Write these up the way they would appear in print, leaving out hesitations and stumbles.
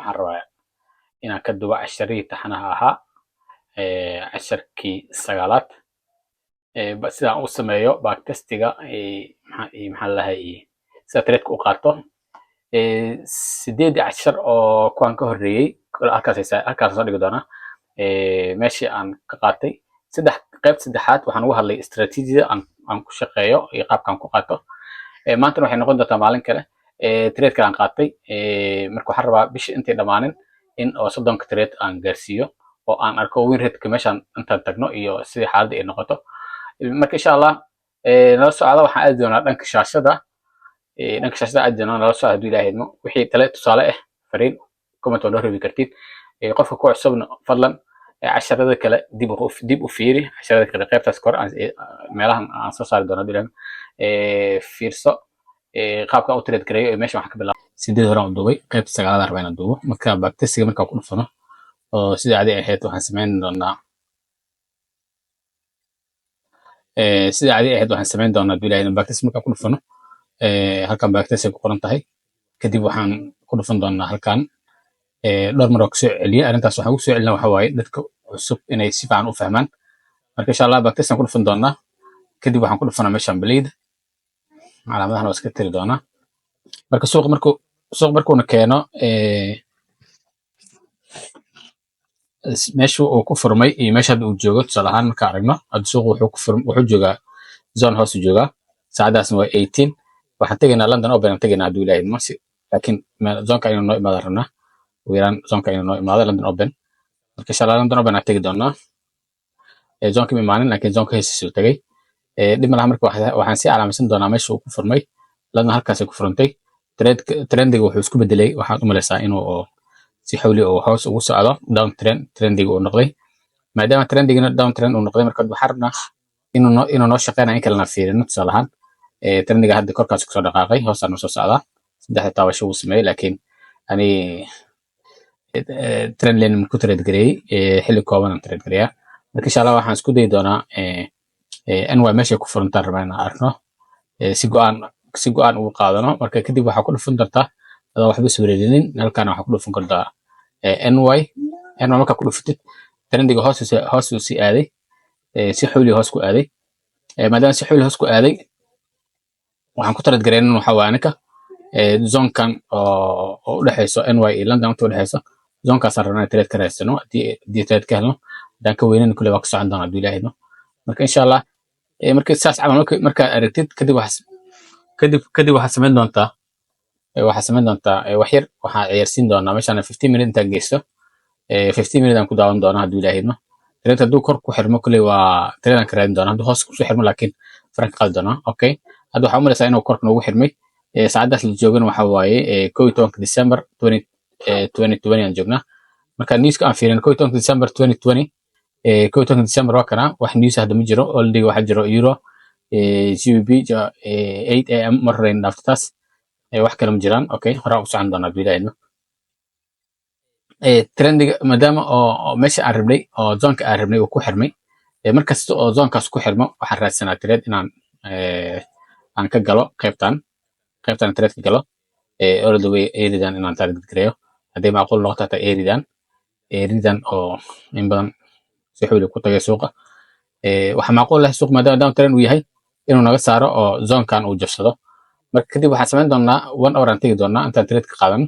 waxaan rabaa inaan ka dubo casharadii taxanaha ahaa casharkii sagaalaad sidaan u sameeyo backtestiga maxaa lahay sida threadka u qaato 8 cashar oo kuwan ka horeeyay halkaas soo dhigi doona meeshii aan ka qaatay qayb saddexaad waxaan uga hadlay istaraatiijiyada aan ku shaqeeyo iyo qaabkaan ku qaato maanta waxay noqon doontaa maalin kale threadka aan qaatay marka waxaan rabaa bishii intay dhamaanin in oo 30 thread aan gaarsiiyo oo aan arko win rate-ka meeshaan intaan tagno iyo sidii xaaladda ay noqoto marka insha Allah nala socda waxaan aadi doonaa dhanka shaashada aadi doonaa nala socda hadduu Ilaahay idmo wixii tale tusaale ah fariin comment oo reebi kartid qofka ku cusubna fadlan casharada kale dib u fiiri casharada kale qaybtaas kor meelahan aan soo saari doonaa dilan fiirso qaabka u trade gareeyo meesha waxaan ka bilaabay 8 hore aan duubay qaybta 9 rabaa inaan duubo marka backtestiga marka ku dhufano oo sida caadi ahayd waxaan sameyn doonaa bilaayna backtest marka ku dhufano halkan backtest ku qoran tahay kadib waxaan ku dhufan doonaa halkan dhowr mar oo soo celiyo arintaas waxaan ku soo celinaa waxa waaye dadka cusub inay si fiican u fahmaan marka insha Allah backtest ku dhufan doonaa kadib waxaan ku dhufanaa meeshan bleed calaamadahan waa iska tiri doonaa marka suuq markuu na keeno meesha uu ku furmay iyo meesha uu joogo tusaale ahaan marka aragno hadda suuq wuxuu joogaa zone hoos u joogaa saacadaasna waa 18 waxaan tegaynaa London Open aan tegaynaa hadduu Ilaahay idmo laakiin zonka inuu noo imaado rabnaa weeraan zonka inuu noo imaado London Open marka insha Allah London Open aan tegi doonaa zonka ma imaanin laakiin zonka heesisu tagay dib malaha marka waxaan si calaamaysan doonaa meesha uu ku furmay London halkaas ku furantay trendiga wuxuu isku bedelay waxaan u maleysaa inuu si xawli oo hoos ugu socdo down trendiga uu noqday maadaama trendigina down trend uu noqday marka waxaan rabnaa inuu noo shaqeynayo in kalena fiirino tusaale ahaan trendiga hadda korkaas ku soo dhaqaaqay hoos aan soo socdaa saddex taabasho uu sameeyay laakiin ani trend line ku trade gareeyay xilli kooban aan trade gareeyaa marka insha Allah waxaan isku dayi doonaa NY meesha ku furantaan rabaa inaan arko si go'aan ugu qaadano marka kadib waxaa ku dhufan doontaa adoo waxba soo wareerinin halkaan waxaa ku dhufan kartaa NY marka ku dhufatid trendiga hoos uu si aaday si xawli hoos ku aaday maadaama si xawli hoos ku aaday waxaan ku trade gareynaa waxa waa anaka zonkan oo u dhaxayso NY iyo London u dhaxayso zonkaas aan rabnaa trade ka raasano hadii trade ka helno hadaan ka weynana kule waa ka socon doonaa hadduu Ilaahay idmo marka insha Allah marka saas camal marka aragtid kadib waxaad samayn doontaa wax yar waxaan ciyaarsiin doonaa meeshaan 15 minute intaan geysto 15 minute aan ku daawan doonaa hadduu Ilaahay idmo trade hadduu kor ku xirmo kule waa trade aan ka raadin doonaa hadduu hoos ku soo xirmo laakiin frank qaadi doonaa okay hadda waxaan u maleysaa inuu korka noogu xirmay saacadaas la joogana waxa waaye 11 December 2020 aan joognaa marka newska aan fiirin 11 December 2020 11 December waa kana wax news hadda ma jiro already waxa jiro euro GBP 8 am marrayn dhaaftaas wax kale ma jiraan okay hore u socon doonaa bilaayno trendiga maadaama oo meesha aan rabnay oo zonka aan rabnay uu ku xirmay markasta oo zonkaas ku xirmo waxaan raadsanaa trade inaan aan ka galo qaybtan trade ka galo all the way eridan inaan target gareeyo haddii macquul noqoto taa eridan oo in badan si xawli ku tagay suuqa waxa macquul ah suuq maadaama down trend uu yahay inuu naga saaro oo zonkan uu jabsado marka kadib waxaan samayn doonaa 1 hour aan tegi doonaa intaan trade ka qaadan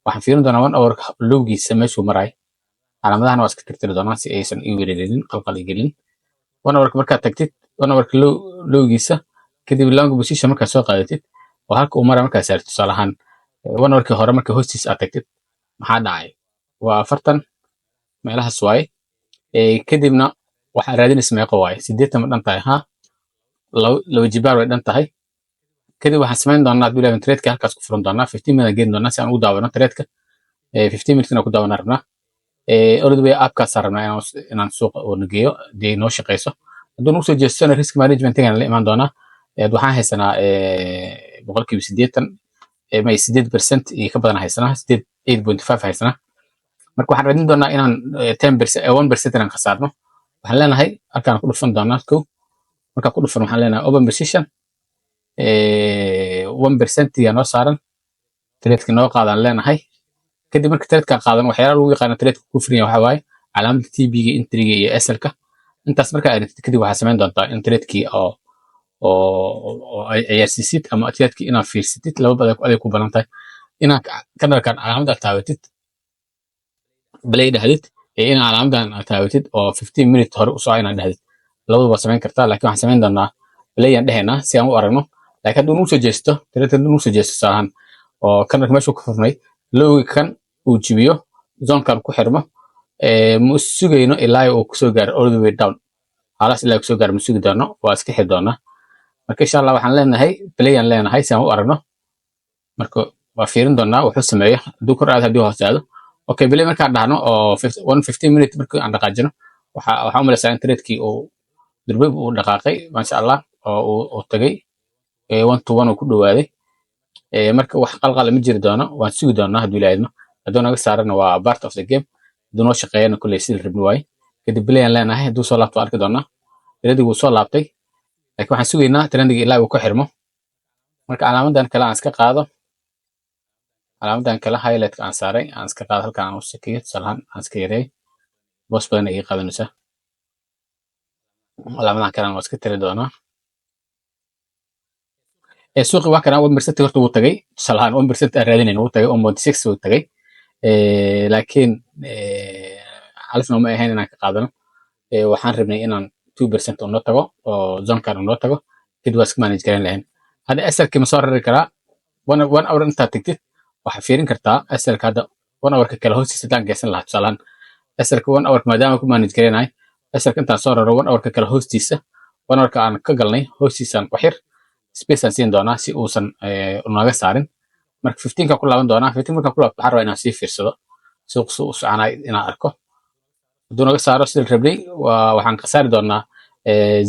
waxaan fiirin doonaa 1 hour lowgiisa meeshuu maray calaamadahan waa iska tirtiri doonaa si aysan ii weerarinin qalqal gelin 1 hour markaad tagtid 1 hour lowgiisa kadib long position markaad soo qaadatid oo halka uu maray markaad saartid tusaale ahaan 1 hour hore marka hoostiis aad tagtid maxaa dhacay waa 40 meelahaas waaye kadibna waxaa raadinaysa meeqa waaye 80 ma dhan tahay laba jibaar way dhan tahay kadib waxaan samayn doonaa hadduu Ilaahay trade-ka halkaas ku furan doonaa 15 minute geyn doonaa si aan ugu daawano trade-ka 15 minute ku daawana rabnaa already way app-kaas rabnaa inaan suuqa oo nageeyo dee noo shaqeyso hadduu nagu soo jeestana risk management-gaan la imaan doonaa waxaan haysanaa boqolkiiba 80 may 8% iyo ka badan haysanaa 8.5 haysanaa marka waxaan raadin doonaa inaan 10% 1% inaan khasaarno waxaan leenahay halkaan ku dhufan doonaa marka ku dhufan waxaan leenahay open position 1% yaa noo saaran trade-ka noo qaadaan leenahay kadib marka trade-ka qaadan waxyaalaha lagu yaqaano trade-ka ku furan yahay waxa waaye calaamada TB-ga, entry-ga iyo SL-ka. intaas marka aad dhigtid kadib waxaad samayn doontaa in trade-kii oo ciyaarsiisid ama trade-kii inaad fiirsatid labada aday ku badan tahay inaad kanalkan calaamada taabatid play dhahdid iyo in calaamadan aad taabatid oo 15 minutes hore u soo inaad dhahdid labaduba samayn kartaa. laakiin waxaan samayn doonaa play aan dhahaynaa si aan u aragno. laakiin hadduu nuu soo jeesto trade nuu soo jeesto saahan oo kanalka meesha ku furmay lowga kan uu jibiyo zone-kan ku xirmo ma sugayno ilaa uu kusoo gaaro all the way down. halas ilaa kusoo gaaro ma sugi doono, waa iska xiri doonaa. marka insha Allah waxaan leenahay play aan leenahay si aan u aragno. marka waa fiirin doonaa wuxuu sameeyo hadduu kor aado hadduu hoos aado. okay play markaan dhahno oo 15 minutes markii aan dhaqaajino waxaa u malaysaa in trade-kii uu durbab uu dhaqaaqay masha Allah oo uu tagay 1 to 1 uu ku dhawaaday. marka wax qalqal ma jiri doono, waan sugi doonaa hadduu ilaahayno. hadduu naga saarana waa part of the game, hadduu noo shaqeeyana kulley sidii rabni waaye. kadib play aan leenahay hadduu soo laabto arki doonaa. trade-gu wuu soo laabtay laakiin waxaan sugaynaa trade-ga ilaa uu ku xirmo. marka calaamadan kale aan iska qaado, calaamadan kale highlight aan saaray aan iska qaado, halkaan aan u sakiyo salahan aan iska yareey boos badan ay qaadanaysaa. calaamadan kale aan iska tiri doonaa. suuqi waa kana 1% horta wuu tagay salahan 1% aan raadinayn wuu tagay 1.6 wuu tagay. laakiin alifna ma ahayn inaan ka qaadano. waxaan rabnay inaan 2% oo noo tago oo zone-kan noo tago kadib waa iska manage garan lahayn. hadda SL-ki ma soo rari karaa 1 hour intaad tagtid waxaa fiirin kartaa SL-ka hadda 1 hour ka kale hoostiisa daan geysan lahaa tusaalahan SL-ka 1 hour maadaama ku manage garanahay SL-ka intaan soo raro 1 hour ka kale hoostiisa 1 hour ka aan ka galnay hoostiisaan ku xir space aan siin doonaa si uusan unaga saarin. marka 15 ka ku laaban doonaa. 15 markaan ku laabto waxaan rabaa inaan sii fiirsado suuq suu u soconay inaan arko. hadduu naga saaro sidii rabnay waxaan ka saari doonaa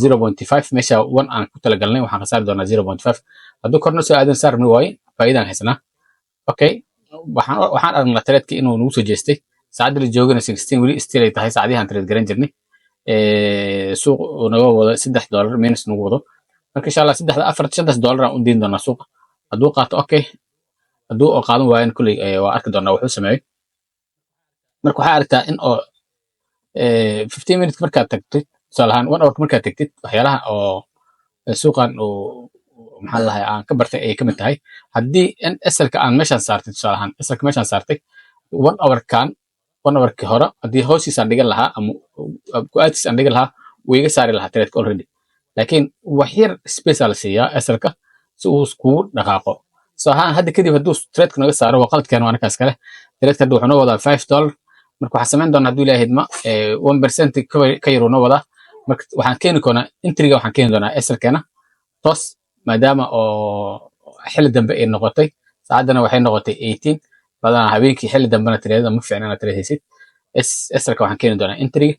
0.5 meesha 1 aan ku talagalnay waxaan ka saari doonaa 0.5. hadduu korna soo aadan saar rabnay waaye faa'iidaan haysanaa. okay waxaan aragnaa trade-ka inuu nagu soo jeestay saacadda la joogana 16 weli still ay tahay saacadihi aan trade garan jirnay. suuq uu naga wado $3 minus nagu wado. marka insha Allah $4 aan u diin doonaa suuqa hadduu qaato. okay hadduu qaadan waayan kulley waa arki doonaa wuxuu sameeyay. marka waxaa aragtaa in oo 15 minutes markaad tagtid tusaalahaan 1 hour markaad tagtid waxyaalaha oo suuqan uu maxaa la dhahay aan ka bartay ay ka mid tahay haddii in SL-ka aan meeshaan saartay tusaalahaan SL-ka meeshaan saartay 1 hour-kii hore haddii hoostiisa aan dhigan lahaa ama ku-aadkiisa aan dhigan lahaa wuu iga saari lahaa trade-ka already. laakiin wax yar space aa la siiyaa SL-ka si uu kugu dhaqaaqo. tusaalahaan hadda kadib hadduu trade-ka naga saaro waa qaladkeena waa ninkaas kale. trade-ka hadda wuxuu noo wadaa $5. marka waxaan samayn doonaa hadduu ilaahay idma 1% ka yar uu noo wadaa. marka waxaan keeni doonaa entry-ga waxaan keeni doonaa SL-keena toos maadaama oo xilli dambe ay noqotay saacaddana waxay noqotay 18 badanaa habeenkii xilli dambena trade ma fiicna inaad trade haysid. SL-ka waxaan keeni doonaa entry-ga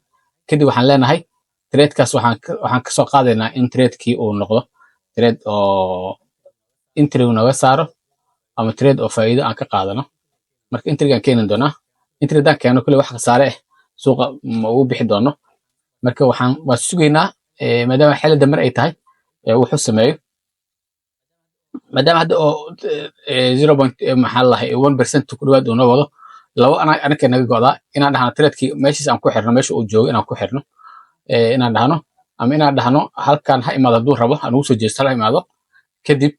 kadib waxaan leenahay trade-kaas waxaan ka soo qaadaynaa in trade-kii uu noqdo trade oo entry naga saaro ama trade oo faa'iido aan ka qaadano. marka entry-gaan keeni doonaa. entry daan keeno kule wax khasaare ah suuqa ma uu bixi doono. marka waa sugaynaa maadaama xilli dambe ay tahay wuxuu sameeyo maadaama hadda oo 1% ku dhawaad uu noo wado labo anaka naga go'daa inaan dhahno trade-kii meeshiis aan ku xirno meesha uu joogo inaan ku xirno inaan dhahno ama inaan dhahno halkaan ha imaado hadduu rabo ha nagu soo jeesto ha imaado kadib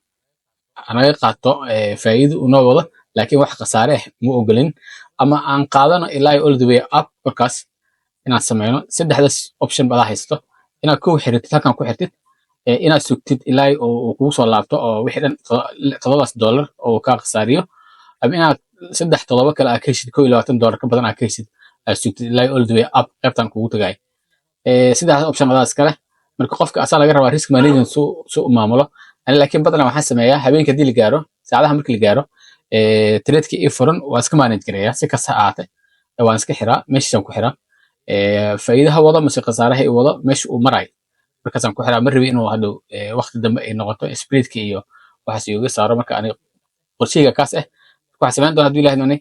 anaga qaato faa'iido uu noo wado laakiin wax khasaare ah ma ogolin ama aan qaadano ilaa all the way up. markaas inaan sameyno saddexdaas option baad haysato inaad ku xirtid halkaan ku xirtid inaad sugtid ilaa uu kugu soo laabto oo wixii dhan $7 oo ka khasaariyo ama inaad 3 kale aad ka heshid $22 ka badan aad ka heshid aad sugtid ilaa all the way up qaybtan kugu tagay. sidaas option badaas kale. marka qofka asaa laga rabaa risk management soo u maamulo. laakiin badanaa waxaan sameeyaa habeenkii haddii la gaaro saacadaha markii la gaaro trade-kii ii furan waa iska manage gareeyaa si kasta ha ahaatee waan iska xiraa meeshiisaan ku xiraa. faa'iidaha wado mase khasaaraha ii wado meesha uu marayo markaasaan ku xiraa. ma rabi inuu hadhow waqti dambe ay noqoto spreadka iyo waxaas iga saaro. marka ani qorsheyga kaas ah waxaan samayn doonaa hadduu ilaahay doonay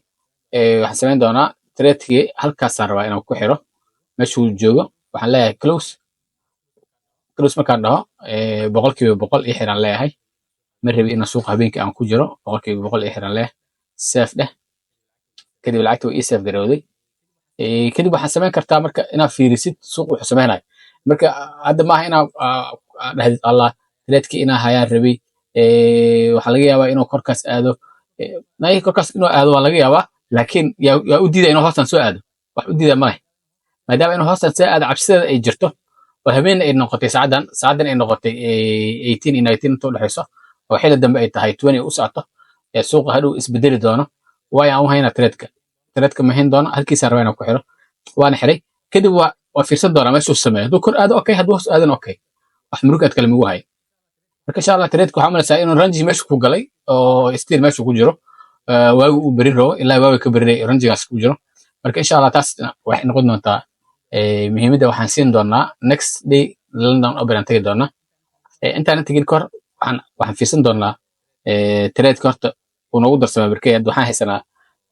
waxaan samayn doonaa trade-kii halkaasaan rabaa inaan ku xiro meesha uu joogo. waxaan leeyahay close markaan dhaho 100% ii xiraan leeyahay. ma rabi inaan suuqa habeenkii aan ku jiro 100% ii xiraan leeyahay safe dheh kadib lacagta way ii save garowday kadib waxaan samayn kartaa marka inaad fiirisid suuq wuxuu samaynayo marka hadda maaha inaad dhahdid allah trade-ki inaa hayaan rabay waxaa laga yaabaa inuu korkaas aado nayi korkaas inuu aado waa laga yaabaa laakiin yaa u diida inuu hoostan soo aado wax u diida ma leh maadaama inuu hoostan soo aado cabsideeda ay jirto oo habeen ay noqotay saacadan ay noqotay 18 iyo 19 inta u dhexayso oo xilli dambe ay tahay 20 u socoto suuqa hadhow isbedeli doono waayo aan u hayna trade-ka ma hayn doono halkiisa rabaa inaan ku xiro waana xiray kadib waa fiirsan doonaa meeshuu sameeyo hadduu kor aado okay hadduu hoos aadana okay wax murugaad kale migu hay marka insha allah trade-ka waxaa malaysaa inuu ranji meesha ku galay oo still meesha ku jiro waagi uu berin rabo ilaa waagi ka berinay ranjigaas ku jiro marka insha allah taas waxay noqon doontaa muhiimadda waxaan siin doonaa next day London Open aan tagi doonaa intaan tegin kahor waxaan fiirsan doonaa trade-ka horta uu noogu darsamay markay hadda waxaan haysanaa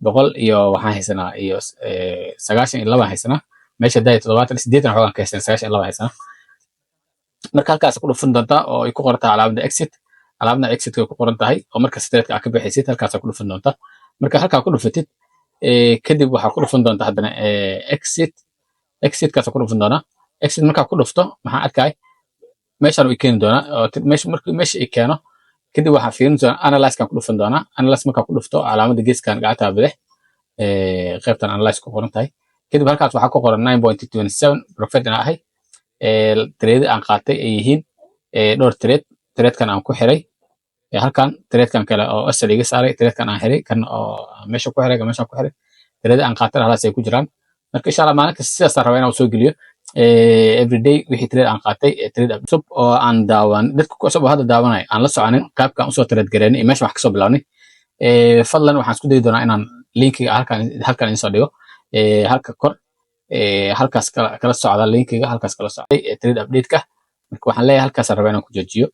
100 iyo waxaan haysanaa iyo 92 haysanaa meesha day 78 waxaan ka haysanaa 92 haysanaa marka halkaas ku dhufan doontaa oo ay ku qoran tahay calaamada exit ku qoran tahay oo marka trade-ka aad ka bixaysid halkaas ku dhufan doontaa marka halkaa ku dhufatid kadib waxaa ku dhufan doontaa haddana exit kaas ku dhufan doonaa exit markaa ku dhufto maxaa arkay meeshaan uu keeni doonaa oo meesha ay keeno kadib waxaa fiirin doonaa analyze kan ku dhufan doonaa analyze markaa ku dhufto calaamada geeskan gacanta bidix qaybtan analyze ku qoran tahay kadib halkaas waxaa ku qoran 9.27 profit aan ahay trade aan qaatay ay yihiin dhowr trade-kan aan ku xiray halkan trade-kan kale oo asal iga saaray trade-kan aan xiray kan oo meesha ku xiray meesha ku xiray trade aan qaatay halaas ay ku jiraan marka insha Allah maalin kasta sidaas aan rabaa inaan soo geliyo everyday wixii trade aan qaatay trade cusub oo aan daawan dadku ku cusub hadda daawanay aan la soconin qaabkaan usoo trade gareynay meesha wax ka soo bilawnay fadlan waxaan isku dayi doonaa inaan linkiga halkan insoo dhigo halka kor halkaas kala socda linkiga halkaas kala socday trade update-ka marka waxaan leeyahay halkaas rabaa inaan ku joojiyo